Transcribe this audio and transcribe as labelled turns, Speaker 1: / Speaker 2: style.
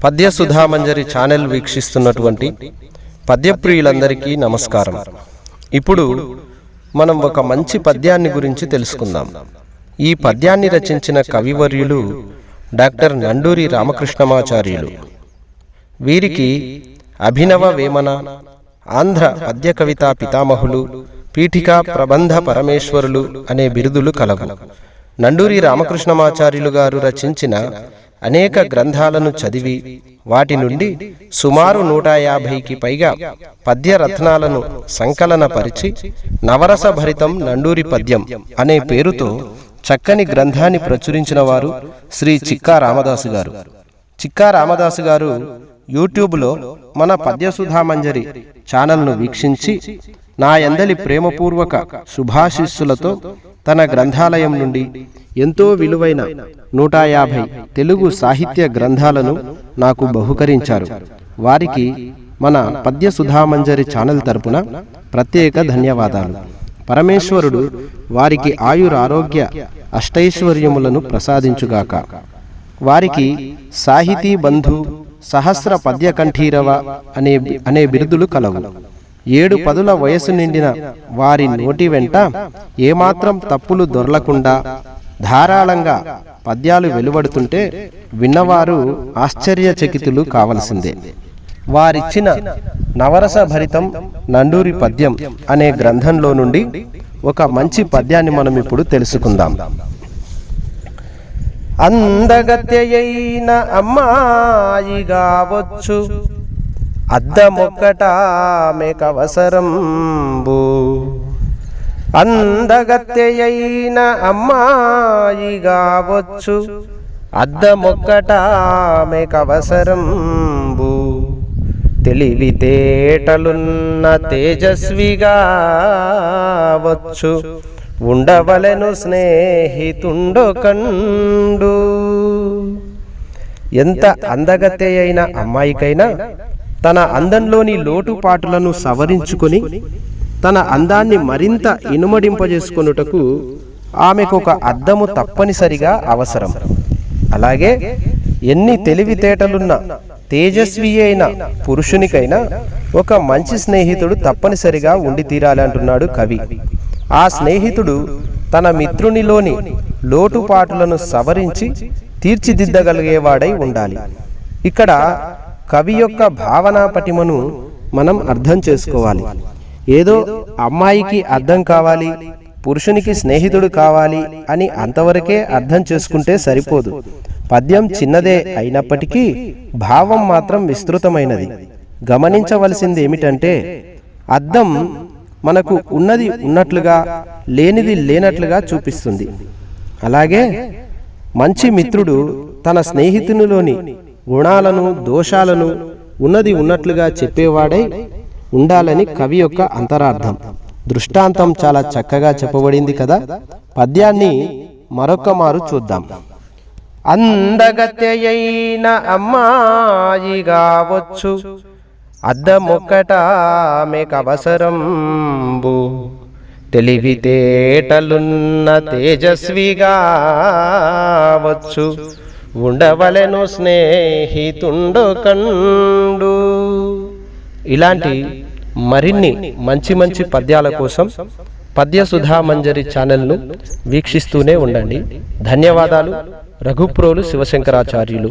Speaker 1: పద్య సుధామంజరి ఛానల్ వీక్షిస్తున్నటువంటి పద్యప్రియులందరికీ నమస్కారం. ఇప్పుడు మనం ఒక మంచి పద్యాన్ని గురించి తెలుసుకుందాం. ఈ పద్యాన్ని రచించిన కవివర్యులు డాక్టర్ నండూరి రామకృష్ణమాచార్యులు. వీరికి అభినవ వేమన, ఆంధ్ర పద్య కవితా పితామహులు, పీఠికా ప్రబంధ పరమేశ్వరులు అనే బిరుదులు కలవు. నండూరి రామకృష్ణమాచార్యులు గారు రచించిన అనేక గ్రంథాలను చదివి వాటి నుండి సుమారు 150కి పైగా పద్య రత్నాలను సంకలనపరిచి నవరస భరితం నండూరి పద్యం అనే పేరుతో చక్కని గ్రంథాన్ని ప్రచురించిన వారు శ్రీ చిక్కా రామదాసు గారు. చిక్కా రామదాసు గారు యూట్యూబ్లో మన పద్యసుధామంజరి ఛానల్ను వీక్షించి నా యందలి ప్రేమపూర్వక శుభాశిస్సులతో తన గ్రంథాలయం నుండి ఎంతో విలువైన 150 తెలుగు సాహిత్య గ్రంథాలను నాకు బహుకరించారు. వారికి మన పద్యసుధామంజరి ఛానల్ తరపున ప్రత్యేక ధన్యవాదాలు. పరమేశ్వరుడు వారికి ఆయురారోగ్య అష్టైశ్వర్యములను ప్రసాదించుగాక. వారికి సాహితీ బంధు, సహస్ర పద్య కంఠీరవ అనే బిరుదులు కలవు. 7 పదుల వయసు నిండిన వారి నోటి వెంట ఏమాత్రం తప్పులు దొరలకుండా ధారాళంగా పద్యాలు వెలువడుతుంటే విన్నవారు ఆశ్చర్యచకితులు కావలసిందే. వారిచ్చిన నవరస భరితం నండూరి పద్యం అనే గ్రంథంలో నుండి ఒక మంచి పద్యాన్ని మనం ఇప్పుడు తెలుసుకుందాం. అందగత్యయైన అమ్మాయిగా వచ్చు, అద్దమొక్కటామెకవసరంబు. అందగత్యయైన అమ్మాయిగా వచ్చు, అద్దమొక్కటామెకవసరంబు. తెలివితేటలున్న తేజస్విగా వచ్చు, ఉండవలెను స్నేహితుండొకండు. ఎంత అందగత్యయైన అమ్మాయికైనా తన అందంలోని లోటుపాటులను సవరించుకొని తన అందాన్ని మరింత ఇనుమడింపజేసుకొనుటకు ఆమెకు ఒక అద్దము తప్పనిసరిగా అవసరం. అలాగే ఎన్ని తెలివితేటలున్న తేజస్వి అయిన పురుషునికైనా ఒక మంచి స్నేహితుడు తప్పనిసరిగా ఉండి తీరాలి అంటున్నాడు కవి. ఆ స్నేహితుడు తన మిత్రునిలోని లోటుపాటులను సవరించి తీర్చిదిద్దగలిగేవాడై ఉండాలి. ఇక్కడ కవి యొక్క భావనా పటిమను మనం అర్థం చేసుకోవాలి. ఏదో అమ్మాయికి అర్థం కావాలి, పురుషునికి స్నేహితుడు కావాలి అని అంతవరకే అర్థం చేసుకుంటే సరిపోదు. పద్యం చిన్నదే అయినప్పటికీ భావం మాత్రం విస్తృతమైనది. గమనించవలసింది ఏమిటంటే అద్దం మనకు ఉన్నది ఉన్నట్లుగా, లేనిది లేనట్లుగా చూపిస్తుంది. అలాగే మంచి మిత్రుడు తన స్నేహితునిలోని గుణాలను, దోషాలను ఉన్నది ఉన్నట్లుగా చెప్పేవాడై ఉండాలని కవి యొక్క అంతరార్థం. దృష్టాంతం చాలా చక్కగా చెప్పబడింది కదా. పద్యాన్ని మరొక మారు చూద్దాం. అందగత్యయైన అమ్మాయిగా వచ్చు, అద్దమొక్కటామెకవసరంబు. తెలివితేటలున్న తేజస్విగా వచ్చు, ఉండవలెను స్నేహితుండొకండు. ఇలాంటి మరిన్ని మంచి మంచి పద్యాల కోసం పద్యసుధామంజరి ఛానల్ను వీక్షిస్తూనే ఉండండి. ధన్యవాదాలు. రఘుప్రోలు శివశంకరాచార్యులు.